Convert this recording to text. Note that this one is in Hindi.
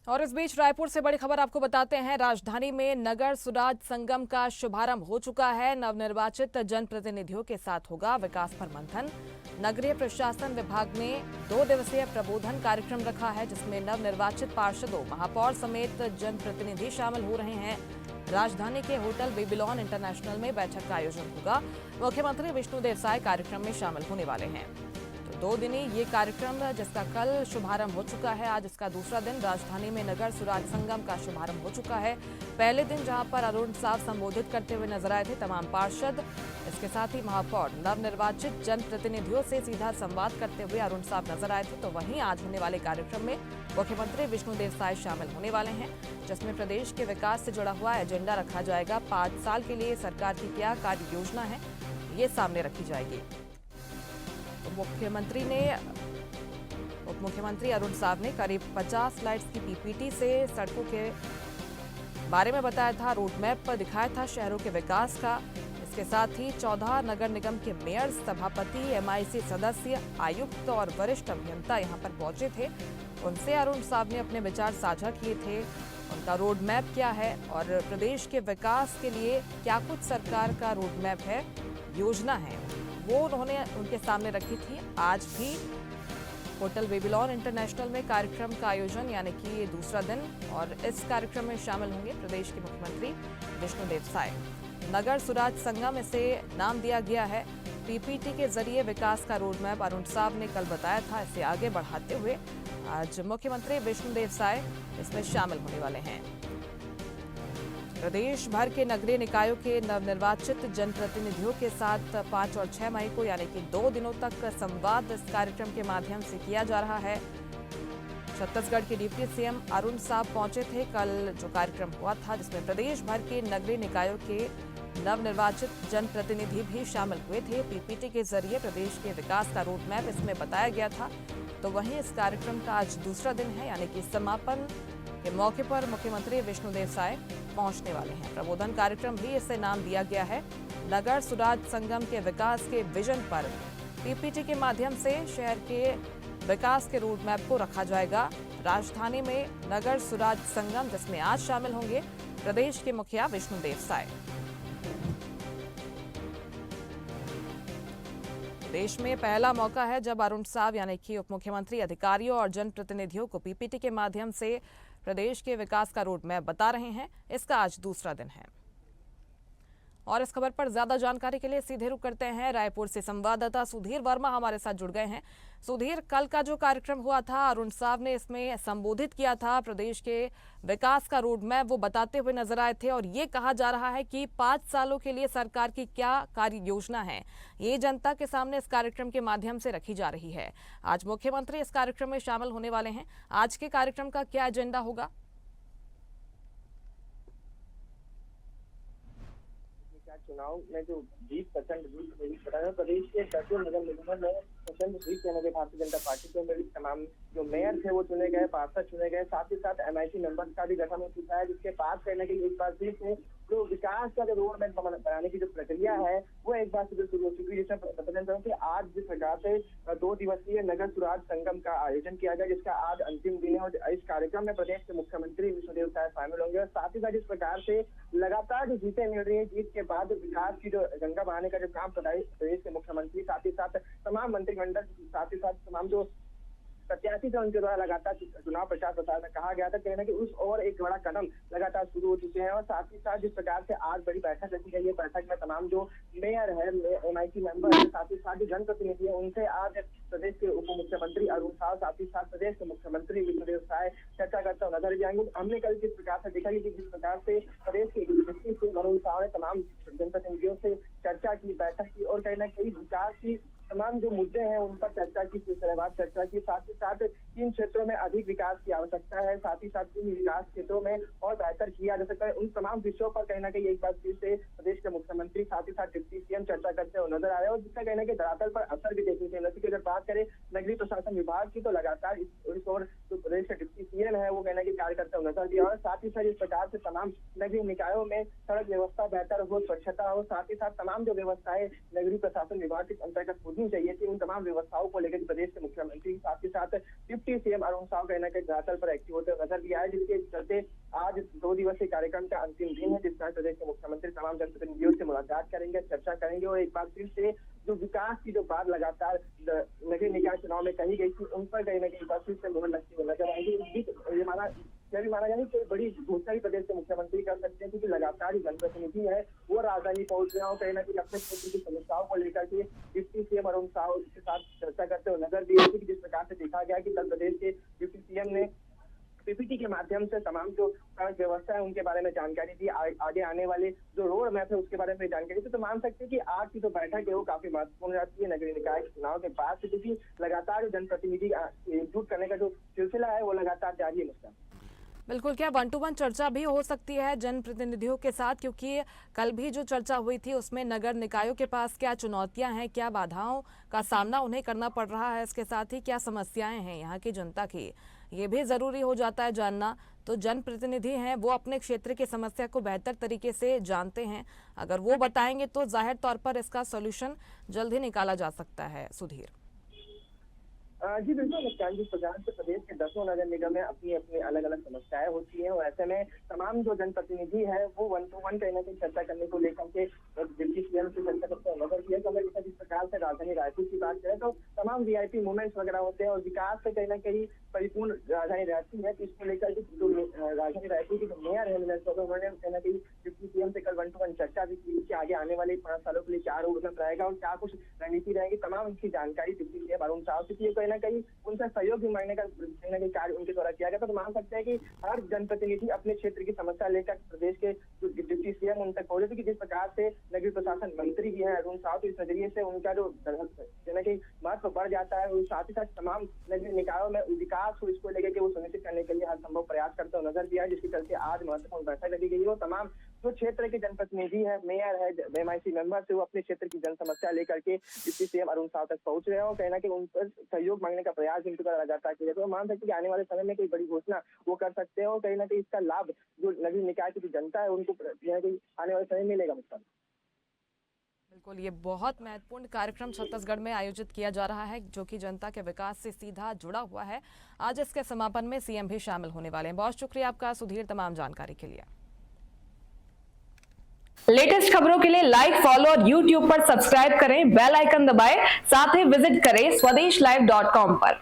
और इस बीच रायपुर से बड़ी खबर आपको बताते हैं। राजधानी में नगर सुराज संगम का शुभारंभ हो चुका है। नवनिर्वाचित जनप्रतिनिधियों के साथ होगा विकास पर मंथन। नगरीय प्रशासन विभाग ने 2 दिवसीय प्रबोधन कार्यक्रम रखा है, जिसमें नवनिर्वाचित पार्षदों, महापौर समेत जनप्रतिनिधि शामिल हो रहे हैं। राजधानी के होटल बेबीलोन इंटरनेशनल में बैठक का आयोजन होगा। मुख्यमंत्री विष्णुदेव साय कार्यक्रम में शामिल होने वाले हैं। 2 दिनी ये कार्यक्रम, जिसका कल शुभारंभ हो चुका है, आज इसका दूसरा दिन। राजधानी में नगर सुराज संगम का शुभारंभ हो चुका है। पहले दिन जहां पर अरुण साव संबोधित करते हुए नजर आए थे तमाम पार्षद, इसके साथ ही महापौर नवनिर्वाचित जनप्रतिनिधियों से सीधा संवाद करते हुए अरुण साव नजर आए थे। तो वहीं आज होने वाले कार्यक्रम में मुख्यमंत्री विष्णुदेव साय शामिल होने वाले हैं, जिसमें प्रदेश के विकास से जुड़ा हुआ एजेंडा रखा जाएगा। 5 साल के लिए सरकार की क्या कार्य योजना है, ये सामने रखी जाएगी। उप मुख्यमंत्री अरुण साव ने करीब 50 स्लाइड्स की पीपीटी से सड़कों के बारे में बताया था, रोड मैप पर दिखाया था शहरों के विकास का। इसके साथ ही 14 नगर निगम के मेयर, सभापति, एमआईसी सदस्य, आयुक्त और वरिष्ठ अभियंता यहां पर पहुंचे थे। उनसे अरुण साव ने अपने विचार साझा किए थे। उनका रोड मैप क्या है और प्रदेश के विकास के लिए क्या कुछ सरकार का रोड मैप है, योजना है, वो उन्होंने उनके सामने रखी थी। आज भी होटल बेबीलोन इंटरनेशनल में कार्यक्रम का आयोजन, यानी कि ये दूसरा दिन, और इस कार्यक्रम में शामिल होंगे प्रदेश के मुख्यमंत्री विष्णुदेव साय। नगर सुराज संगम इसे नाम दिया गया है। पीपीटी के जरिए विकास का रोड मैप अरुण साव ने कल बताया था। इसे आगे बढ़ाते हुए आज मुख्यमंत्री विष्णुदेव साय इसमें शामिल होने वाले हैं। प्रदेश भर के नगरीय निकायों के नवनिर्वाचित जनप्रतिनिधियों के साथ 5 और 6 मई को, यानी कि 2 दिनों तक संवाद इस कार्यक्रम के माध्यम से किया जा रहा है। छत्तीसगढ़ के डिप्टी सीएम अरुण साव पहुंचे थे कल, जो कार्यक्रम हुआ था, जिसमें प्रदेश भर के नगरीय निकायों के नवनिर्वाचित जनप्रतिनिधि भी शामिल हुए थे। पीपीटी के जरिए प्रदेश के विकास का रोड मैप इसमें बताया गया था। तो वहीं इस कार्यक्रम का आज दूसरा दिन है, यानी कि समापन के मौके पर मुख्यमंत्री विष्णुदेव साय पहुंचने वाले हैं। प्रबोधन कार्यक्रम भी इसे नाम दिया गया है। नगर सुराज संगम के विकास के विजन पर पीपीटी के माध्यम से शहर के विकास के रोड मैप को रखा जाएगा। राजधानी में नगर सुराज संगम, जिसमें आज शामिल होंगे प्रदेश के मुखिया विष्णुदेव साय। देश में पहला मौका है जब अरुण साव, यानी कि उप मुख्यमंत्री, अधिकारियों और जनप्रतिनिधियों को पीपीटी के माध्यम से प्रदेश के विकास का रोड मैप बता रहे हैं। इसका आज दूसरा दिन है। और इस खबर पर ज्यादा जानकारी के लिए सीधे रुख करते हैं रायपुर से संवाददाता सुधीर वर्मा हमारे साथ जुड़ गए हैं। सुधीर, कल का जो कार्यक्रम हुआ था, अरुण साव ने इसमें संबोधित किया था, प्रदेश के विकास का रोड मैप वो बताते हुए नजर आए थे, और ये कहा जा रहा है कि 5 सालों के लिए सरकार की क्या कार्य योजना है, ये जनता के सामने इस कार्यक्रम के माध्यम से रखी जा रही है। आज मुख्यमंत्री इस कार्यक्रम में शामिल होने वाले हैं। आज के कार्यक्रम का क्या एजेंडा होगा? चुनाव में जो जीत प्रचंड जीत प्रदेश के 10 नगर निगमों में प्रचंड जीत के नगर भारतीय जनता पार्टी को मिली। तमाम जो मेयर थे वो चुने गए, पार्षद चुने गए, साथ ही साथ एमआईसी मेंबर्स का भी गठन हो चुका है, जिसके पास कहने की एक बार फिर से जो विकास का जो रोड मैप बनाने की जो प्रक्रिया है वो एक बार से शुरू हो चुकी है। जिसमें प्रतिनिधियों की आज जिस प्रकार से 2 दिवसीय नगर सुराज संगम का आयोजन किया गया, जिसका आज अंतिम दिन है, और इस कार्यक्रम में प्रदेश के मुख्यमंत्री विष्णुदेव साय शामिल होंगे। और साथ ही साथ जिस प्रकार से लगातार जो जीतें मिल रही है, जीत के बाद विकास की जो गंगा बहाने का जो काम प्रदेश के मुख्यमंत्री, साथ ही साथ तमाम मंत्रिमंडल, साथ ही साथ तमाम जो प्रत्याशी थे, उनके द्वारा लगातार चुनाव प्रचार प्रसार में कहा गया था, कहना कि उस और एक बड़ा कदम लगातार शुरू हो चुके हैं। और साथ ही साथ जिस प्रकार से आज बड़ी बैठक रखी गई है, बैठक में तमाम जो मेयर है, एमआईसी मेंबर है, साथ ही साथ जो जनप्रतिनिधि है, उनसे आज प्रदेश के उप मुख्यमंत्री अरुण साव, साथ ही साथ प्रदेश के मुख्यमंत्री विष्णुदेव साय चर्चा करते हुए नजर जाएंगे। हमने कल जिस प्रकार से देखा कि जिस प्रकार से प्रदेश के डिप्टी सीएम अरुण साव ने तमाम जनप्रतिनिधियों से चर्चा की, बैठक की, और कहीं ना कहीं विकास की तमाम जो मुद्दे हैं उन पर चर्चा की, सिलसिलेवार चर्चा की। साथ ही साथ किन क्षेत्रों में अधिक विकास की आवश्यकता है, साथ ही साथ किन विकास क्षेत्रों में और बेहतर किया जा सकता है, उन तमाम विषयों पर कहीं ना कहीं एक बार फिर से प्रदेश के मुख्यमंत्री, साथ ही साथ डिप्टी सीएम चर्चा करते हुए नजर आ रहे हैं, और जिसका कहना है कि धरातल पर असर भी देखने को मिला। अगर बात करें नगरीय प्रशासन विभाग की, तो लगातार इस ओर जो प्रदेश के डिप्टी सीएम है वो कहना कि कार्य करते हुए नजर दिया और साथ ही साथ इस प्रकार से तमाम नगरीय निकायों में सड़क व्यवस्था बेहतर हो, स्वच्छता हो, साथ ही साथ तमाम जो व्यवस्थाएं नगरीय प्रशासन विभाग के अंतर्गत होनी चाहिए थी उन तमाम व्यवस्थाओं को लेकर प्रदेश के मुख्यमंत्री साथ ही साथ डिप्टी सीएम अरुण साव कहना कि धरातल पर एक्टिव होते हुए नजर दिया है, जिसके चलते आज 2 दिवसीय कार्यक्रम का अंतिम दिन है जिसमें प्रदेश के मुख्यमंत्री तमाम जनप्रतिनिधियों से मुलाकात करेंगे, चर्चा करेंगे और एक बार फिर से जो विकास की जो बात लगातार नगरीय निकाय चुनाव में कही गई थी उन पर कहीं ना कहीं फिर से मुहर लगती हुई नजर आएगी। यह भी माना जाए कोई बड़ी घोषणा भी प्रदेश के मुख्यमंत्री कर सकते हैं क्योंकि लगातार ही जनप्रतिनिधि है वो राजधानी पहुंच रहे हो कहीं ना कहीं अपने क्षेत्र की समस्याओं को लेकर के डिप्टी सीएम अरुण साव के साथ चर्चा करते हुए नजर दी है। जिस प्रकार से देखा गया कि कल प्रदेश के डिप्टी सीएम ने पीपीटी के माध्यम से तमाम जो सड़क व्यवस्था है उनके बारे में जानकारी दी, आगे आने वाले जो रोड मैप है उसके बारे में जानकारी दी। तो मान सकते हैं कि आज की जो बैठक है वो काफी महत्वपूर्ण रहती है नगरीय निकाय चुनाव के बाद से, क्योंकि लगातार जो जनप्रतिनिधि एकजुट करने का जो सिलसिला है वो लगातार जारी है। मुस्कान, बिल्कुल, क्या 1-to-1 चर्चा भी हो सकती है जनप्रतिनिधियों के साथ, क्योंकि कल भी जो चर्चा हुई थी उसमें नगर निकायों के पास क्या चुनौतियां हैं, क्या बाधाओं का सामना उन्हें करना पड़ रहा है, इसके साथ ही क्या समस्याएं हैं यहाँ की जनता की, ये भी जरूरी हो जाता है जानना। तो जनप्रतिनिधि हैं वो अपने क्षेत्र की समस्या को बेहतर तरीके से जानते हैं, अगर वो बताएंगे तो जाहिर तौर पर इसका सोल्यूशन जल्द ही निकाला जा सकता है। सुधीर जी बिल्कुल, जिस प्रकार से प्रदेश के 10 नगर निगम में अपनी अपनी अलग अलग समस्याएं होती हैं और ऐसे में तमाम जो जनप्रतिनिधि है वो 1-to-1 कहीं ना कहीं चर्चा करने को लेकर के डिप्टी सीएम से चर्चा करते हुए नजर दिया। तो अगर जिस प्रकार से राजधानी रायपुर की बात करें तो तमाम वीआईपी मूवमेंट्स वगैरह होते हैं और विकास से कहीं ना कहीं परिपूर्ण राजधानी रहती है। तो इसको लेकर जो राजधानी रायपुर की जो मेयर है उन्होंने कहीं ना कहीं डिप्टी सीएम से कल 1-to-1 चर्चा भी की कि आगे आने वाले 5 सालों के लिए क्या रोड मैप रहेगा और क्या कुछ रणनीति रहेगी, तमाम इसकी जानकारी डिप्टी सीएम अरुण साव से की। कहीं ना कहीं उनसे सहयोग भी मांगने का कहीं ना कहीं कार्य उनके द्वारा किया गया। तो मान सकते हैं कि हर जनप्रतिनिधि अपने क्षेत्र की समस्या लेकर प्रदेश के जो डिप्टी सीएम उन तक पहुंचे, कि जिस प्रकार से नगरीय प्रशासन मंत्री भी है अरुण साव, तो इस नजरिए से उनका जो कहीं ना कहीं महत्व बढ़ जाता है और साथ ही साथ तमाम नगरीय निकायों में विकास हो इसको लेकर के वो सुनिश्चित करने के लिए हर संभव प्रयास करते हुए नजर दिया है, जिसके चलते आज महत्वपूर्ण बैठक लगी गई है। तमाम जो क्षेत्र के जनप्रतिनिधि है, मेयर है, एमआईसी मेंबर से वो अपने क्षेत्र की जन समस्या लेकर के डिप्टी सीएम अरुण साव तक पहुंच रहे हैं और कहीं ना कहीं उन पर सहयोग मांगने का प्रयास उनके द्वारा लगातार किया जाए। तो मान सकते हैं कि आने वाले समय में कोई बड़ी घोषणा वो कर सकते हैं और कहीं ना कहीं इसका लाभ जो नगरीय निकाय की जो जनता है उनको आने वाले समय मिलेगा। मुस्कान, बिल्कुल, ये बहुत महत्वपूर्ण कार्यक्रम छत्तीसगढ़ में आयोजित किया जा रहा है जो कि जनता के विकास से सीधा जुड़ा हुआ है। आज इसके समापन में सीएम भी शामिल होने वाले हैं। बहुत शुक्रिया आपका सुधीर तमाम जानकारी के लिए। लेटेस्ट खबरों के लिए लाइक, फॉलो और यूट्यूब पर सब्सक्राइब करें, बेल आइकन दबाएं, साथ ही विजिट करें swedishlive.com पर।